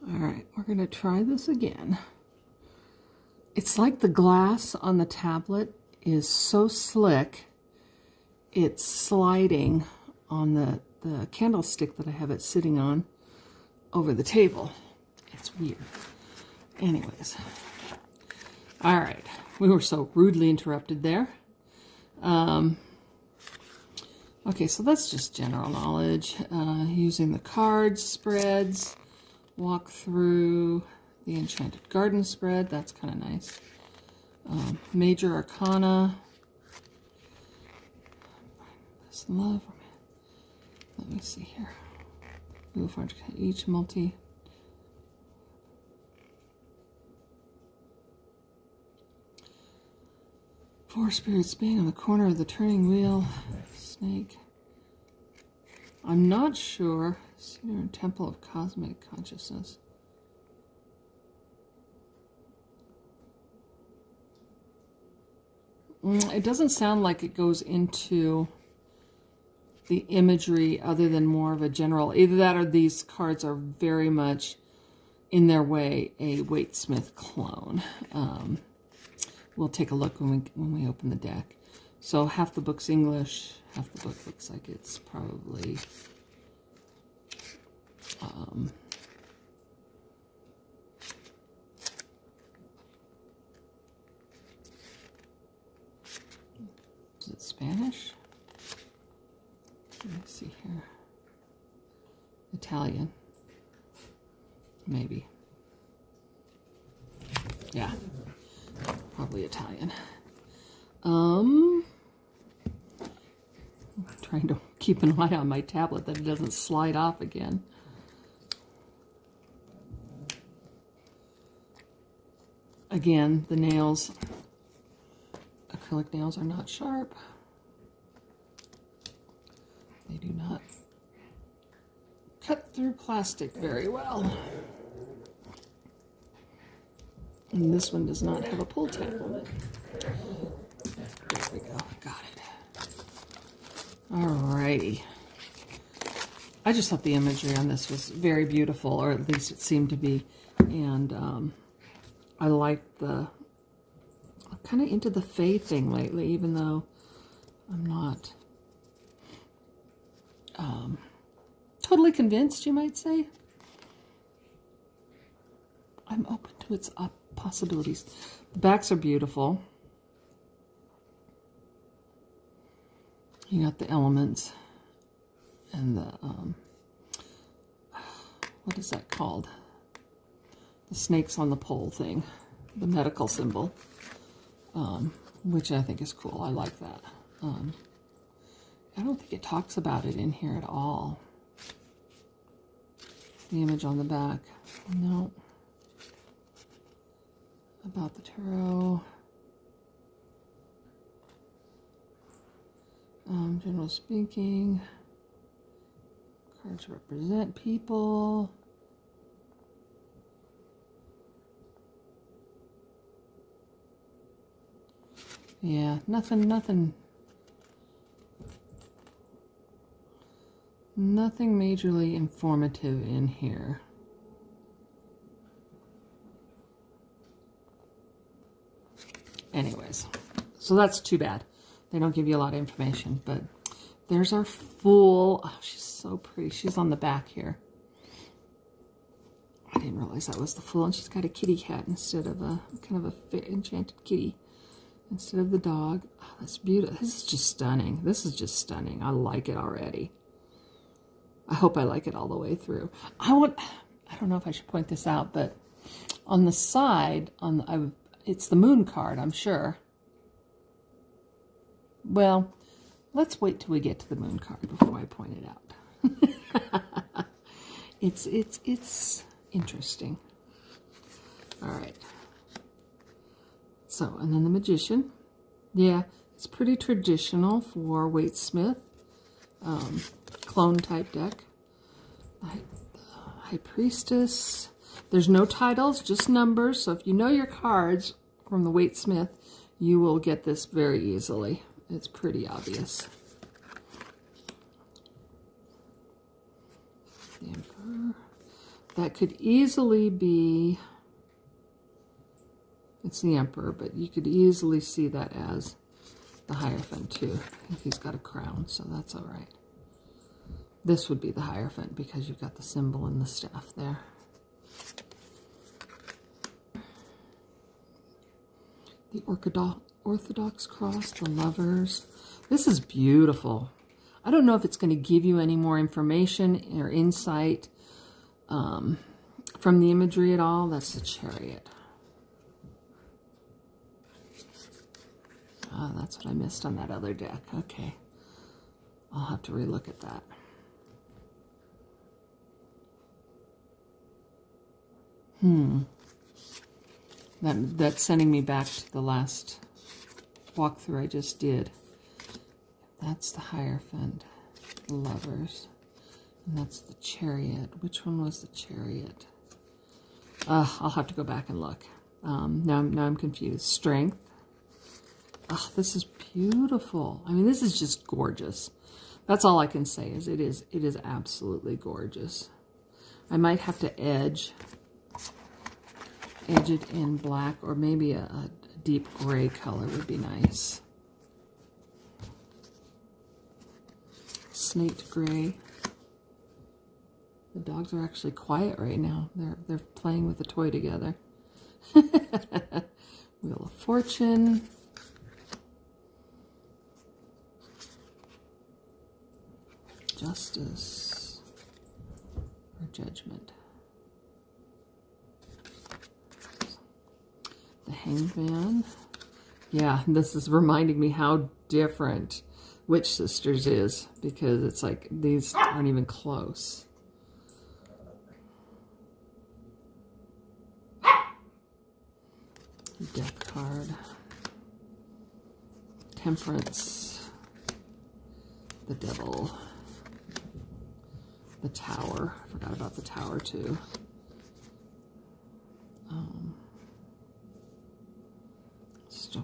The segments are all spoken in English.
All right, we're going to try this again. It's like the glass on the tablet is so slick, it's sliding on the candlestick that I have it sitting on over the table. It's weird. Anyways. All right, we were so rudely interrupted there. Okay, so that's just general knowledge. Using the cards, spreads, walk through the Enchanted Garden spread. That's kind of nice. Major Arcana. Love. Let me see here. Move for each multi. Four spirits being on the corner of the turning wheel. Snake. I'm not sure. Cedar and Temple of Cosmic Consciousness. It doesn't sound like it goes into the imagery other than more of a general. Either that or these cards are very much, in their way, a Waite Smith clone. We'll take a look when we open the deck. So half the book's English, half the book looks like it's probably is it Spanish? Let me see here. Italian. Maybe. Yeah. Probably Italian. I'm trying to keep an eye on my tablet that it doesn't slide off again. Again, the nails, acrylic nails are not sharp. They do not cut through plastic very well. And this one does not have a pull tab on it. There we go, got it. Alrighty. I just thought the imagery on this was very beautiful, or at least it seemed to be. And I like I'm kind of into the Fae thing lately, even though I'm not totally convinced, you might say. I'm open to its possibilities. The backs are beautiful. You got the elements and the, what is that called? The snakes on the pole thing, the medical symbol, which I think is cool. I like that. I don't think it talks about it in here at all. The image on the back. No. About the tarot. General speaking. Cards represent people. Yeah, nothing majorly informative in here. Anyways, so that's too bad. They don't give you a lot of information, but there's our Fool. Oh, she's so pretty. She's on the back here. I didn't realize that was the Fool, and she's got a kitty cat instead of a kind of a enchanted kitty instead of the dog. Oh, that's beautiful. This is just stunning. This is just stunning. I like it already. I hope I like it all the way through. I don't know if I should point this out, but on the side, it's the moon card, I'm sure. Well, let's wait till we get to the moon card before I point it out. It's interesting. All right. So, and then the Magician. Yeah, it's pretty traditional for Waite Smith. Clone type deck. High Priestess. There's no titles, just numbers. So if you know your cards from the Waite Smith, you will get this very easily. It's pretty obvious. The Emperor. that could easily be, it's the Emperor, but you could easily see that as the Hierophant too. I think he's got a crown, so that's all right. This would be the Hierophant because you've got the symbol and the staff there. The Orthodox cross, the Lovers. This is beautiful. I don't know if it's going to give you any more information or insight from the imagery at all. That's the Chariot. Oh, that's what I missed on that other deck. Okay. I'll have to relook at that. That's sending me back to the last walkthrough I just did. That's the Hierophant, the Lovers, and that's the Chariot. Which one was the Chariot? I'll have to go back and look. Now I'm confused. Strength. Oh, this is beautiful. I mean, this is just gorgeous. That's all I can say is it is absolutely gorgeous. I might have to edge it in black, or maybe a deep gray color would be nice. Slate gray. The dogs are actually quiet right now. They're playing with a toy together. Wheel of Fortune. Justice or Judgment. The Hanged Man. Yeah, this is reminding me how different Witch Sisters is, because it's like these aren't even close. Death card. Temperance. The Devil. The Tower. I forgot about the Tower too. Star.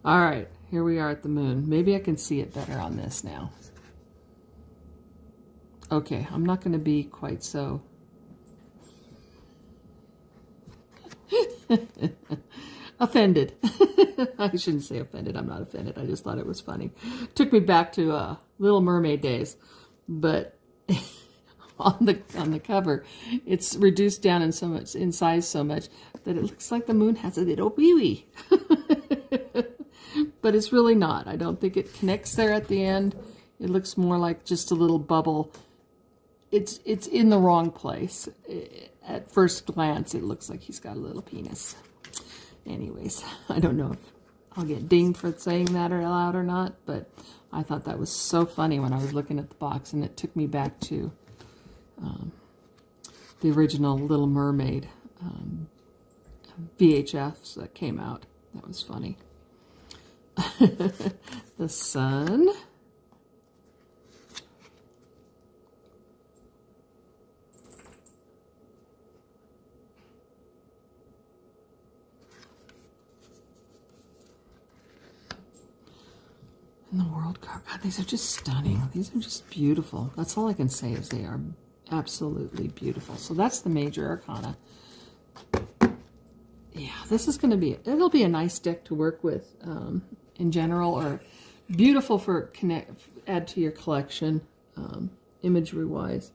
All right, here we are at the Moon. Maybe I can see it better on this now. Okay, I'm not going to be quite so offended. I shouldn't say offended. I'm not offended. I just thought it was funny. Took me back to Little Mermaid days. But on the cover, it's reduced down in size so much that it looks like the moon has a little wee-wee. But it's really not. I don't think it connects there at the end. It looks more like just a little bubble. It's in the wrong place. At first glance, it looks like he's got a little penis. Anyways, I don't know if I'll get dinged for saying that out loud or not, but I thought that was so funny when I was looking at the box, and it took me back to the original Little Mermaid VHFs that came out. That was funny. The Sun. And the World card. God, these are just stunning. These are just beautiful. That's all I can say is they are absolutely beautiful. So that's the major arcana. Yeah, this is going to be, it'll be a nice deck to work with in general, or beautiful for add to your collection imagery wise.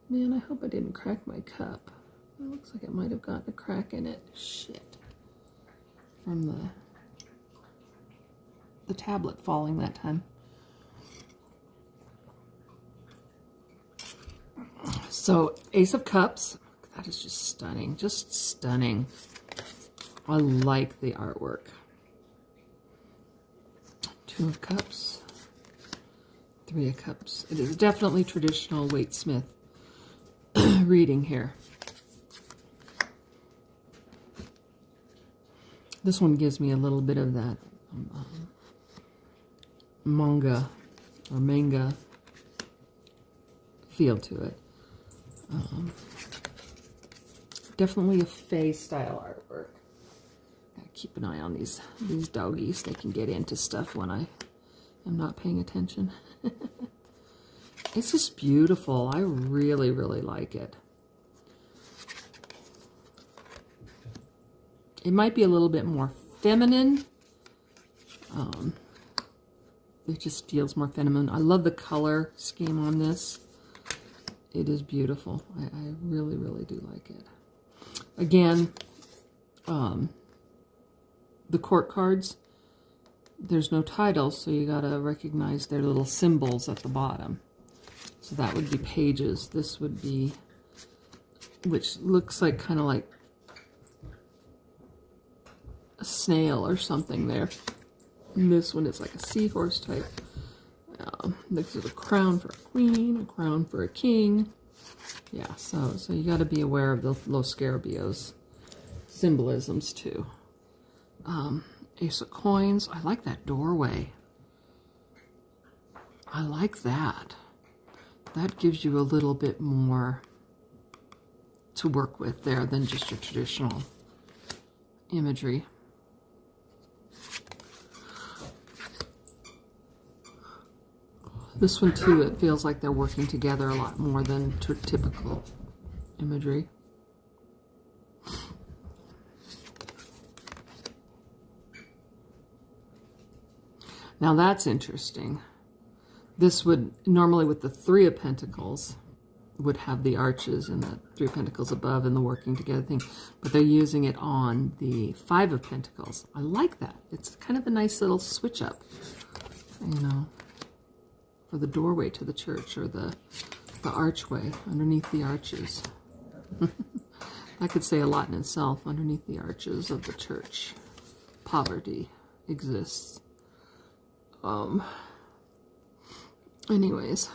Man, I hope I didn't crack my cup. It looks like it might have gotten a crack in it. Shit. From the tablet falling that time. So, Ace of Cups. That is just stunning. Just stunning. I like the artwork. Two of Cups. Three of Cups. It is definitely traditional Waite Smith reading here. This one gives me a little bit of that manga or manga feel to it. Definitely a Fae style artwork. Gotta keep an eye on these doggies. They can get into stuff when I am not paying attention. It's just beautiful. I really, really like it. It might be a little bit more feminine. It just feels more feminine. I love the color scheme on this. It is beautiful. I really, really do like it. Again, the court cards, there's no titles, so you gotta recognize their little symbols at the bottom. So that would be pages. This would be, which looks like kind of like a snail or something there. And this one is like a seahorse type. This is a crown for a queen, a crown for a king. Yeah, so you got to be aware of the Los Scarabäus symbolisms too. Ace of coins. I like that doorway. I like that. That gives you a little bit more to work with there than just your traditional imagery. This one too, it feels like they're working together a lot more than typical imagery. Now that's interesting. This would, normally with the Three of Pentacles, would have the arches and the Three of Pentacles above and the working together thing, but they're using it on the Five of Pentacles. I like that. It's kind of a nice little switch up, you know, for the doorway to the church, or the archway underneath the arches. That could say a lot in itself. Underneath the arches of the church, poverty exists. Anyways,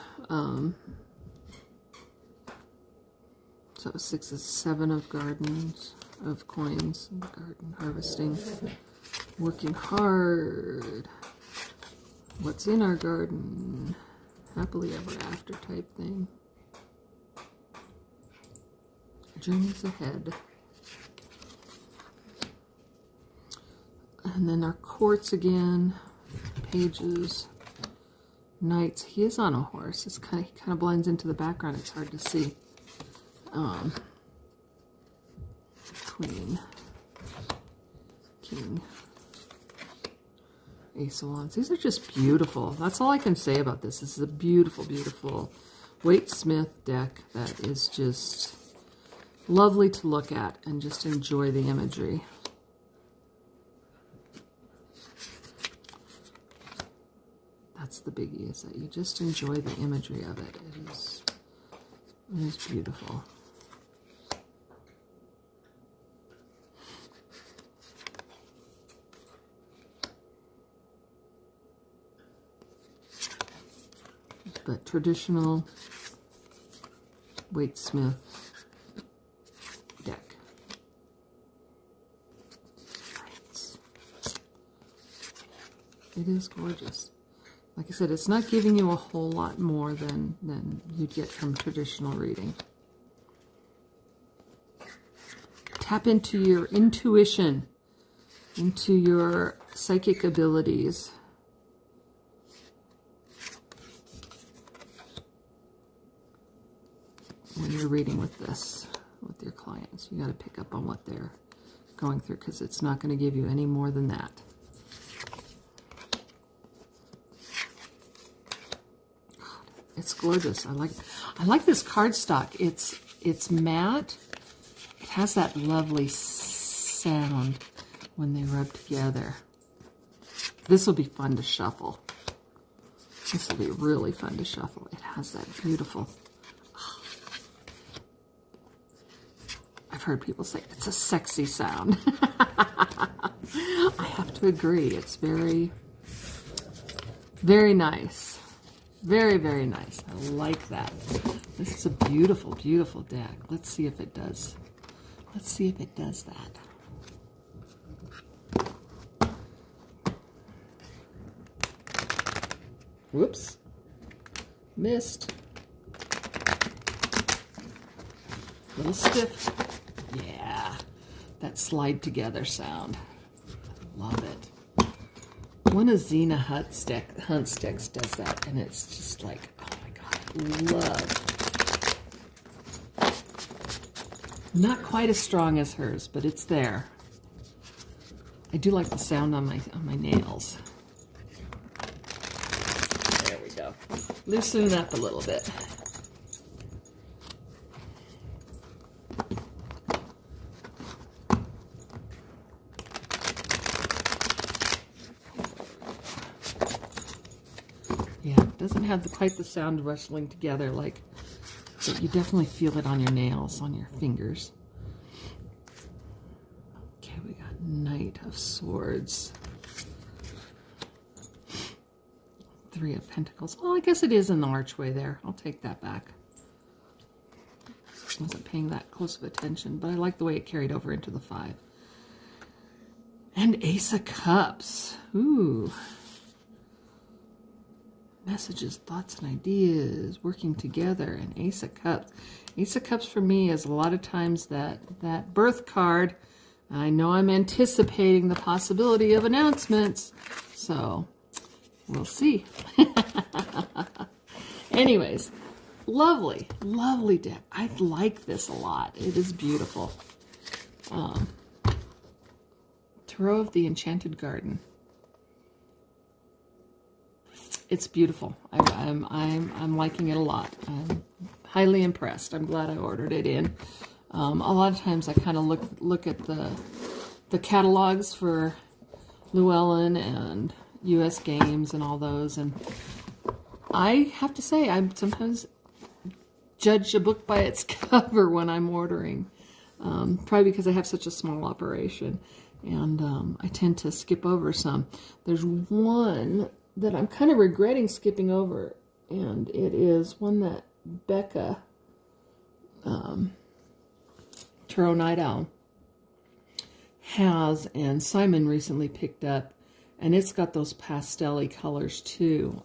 so 6 is 7 of gardens, of coins, garden harvesting, working hard. What's in our garden? Happily ever after type thing. Journeys ahead. And then our courts again. Pages. Knights. He is on a horse. He kind of blends into the background. It's hard to see. Queen. King. Ace of Wands. These are just beautiful. That's all I can say about this. This is a beautiful, beautiful Waite Smith deck that is just lovely to look at and just enjoy the imagery. That's the biggie, is that you just enjoy the imagery of it. It is beautiful. But traditional Waite Smith deck. It is gorgeous. Like I said, it's not giving you a whole lot more than you'd get from traditional reading. Tap into your intuition, into your psychic abilities. When you're reading with this, with your clients, you got to pick up on what they're going through, because it's not going to give you any more than that. It's gorgeous. I like this cardstock. It's matte. It has that lovely sound when they rub together. This will be fun to shuffle. This will be really fun to shuffle. It has that beautiful. I've heard people say it's a sexy sound. I have to agree. It's very, very nice. Very, very nice. I like that. This is a beautiful, beautiful deck. Let's see if it does. Let's see if it does that. Whoops. Missed. A little stiff. Yeah. That slide together sound. I love it. One of Xena Hunt's decks does that, and it's just like, oh my god, love. Not quite as strong as hers, but it's there. I do like the sound on my nails. There we go. Loosen it up a little bit. Yeah, it doesn't have quite the sound rustling together like, but you definitely feel it on your nails, on your fingers. Okay, we got Knight of Swords. Three of Pentacles. Well, I guess it is an archway there. I'll take that back. I wasn't paying that close of attention, but I like the way it carried over into the 5. And Ace of Cups. Ooh. Messages, thoughts, and ideas working together. And Ace of Cups. Ace of Cups for me is a lot of times that birth card. I know I'm anticipating the possibility of announcements. So, we'll see. Anyways, lovely, lovely deck. I like this a lot. It is beautiful. Tarot of the Enchanted Garden. It's beautiful. I'm liking it a lot. I'm highly impressed. I'm glad I ordered it in. A lot of times I kind of look at the catalogs for Llewellyn and U.S. Games and all those, and I have to say I sometimes judge a book by its cover when I'm ordering, probably because I have such a small operation, and I tend to skip over some. There's one that I'm kind of regretting skipping over, and it is one that Becca, Tarot Night Owl, has, and Simon recently picked up, and it's got those pastel-y colors too.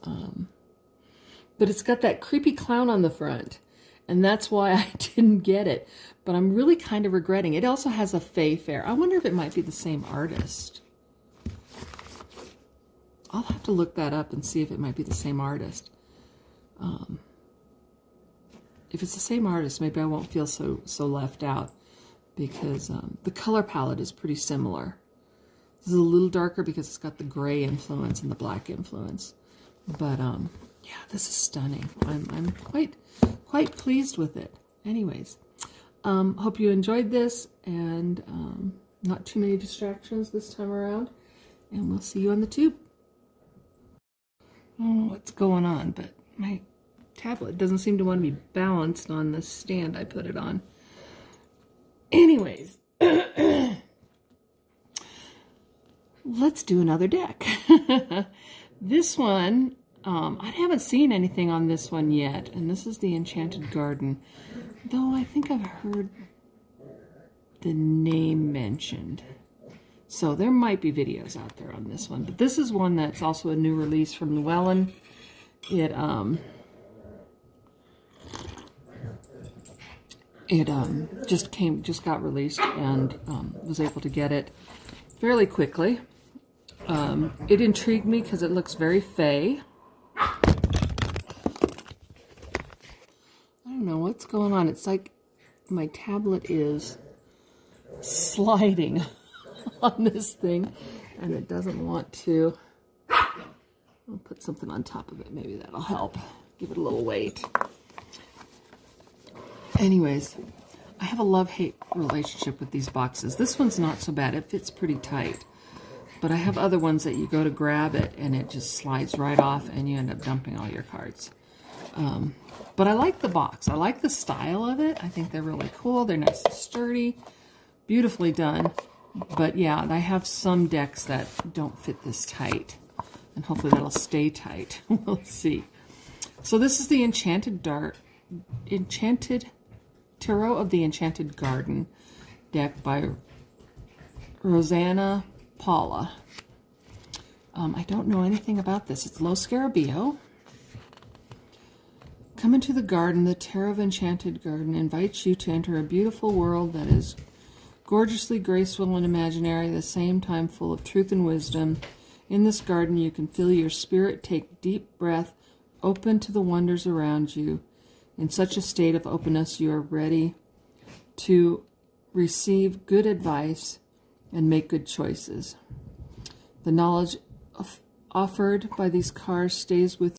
But it's got that creepy clown on the front, and that's why I didn't get it. But I'm really kind of regretting. It also has a Fae Fair. I wonder if it might be the same artist. I'll have to look that up and see if it might be the same artist. If it's the same artist, maybe I won't feel so left out, because the color palette is pretty similar. This is a little darker because it's got the gray influence and the black influence. But yeah, this is stunning. I'm quite pleased with it. Anyways, hope you enjoyed this, and not too many distractions this time around. And we'll see you on the tube. I don't know what's going on, but my tablet doesn't seem to want to be balanced on the stand I put it on. Anyways, let's do another deck. This one, I haven't seen anything on this one yet, and this is the Enchanted Garden, though I think I've heard the name mentioned. So there might be videos out there on this one, but this is one that's also a new release from Llewellyn. It just got released, and was able to get it fairly quickly. It intrigued me because it looks very Fae. I don't know what's going on. It's like my tablet is sliding on this thing, and it doesn't want to. I'll put something on top of it. Maybe that'll help. Give it a little weight. Anyways, I have a love-hate relationship with these boxes. This one's not so bad. It fits pretty tight. But I have other ones that you go to grab it, and it just slides right off, and you end up dumping all your cards. But I like the box. I like the style of it. I think they're really cool. They're nice and sturdy. Beautifully done. But yeah, I have some decks that don't fit this tight. And hopefully that'll stay tight. We'll see. So this is the Enchanted Tarot of the Enchanted Garden deck by Rosanna Pala. I don't know anything about this. It's Lo Scarabeo. Come into the garden. The Tarot of Enchanted Garden invites you to enter a beautiful world that is gorgeously graceful and imaginary, at the same time full of truth and wisdom. In this garden, you can feel your spirit take deep breath open to the wonders around you. In such a state of openness, you are ready to receive good advice and make good choices. The knowledge offered by these cards stays with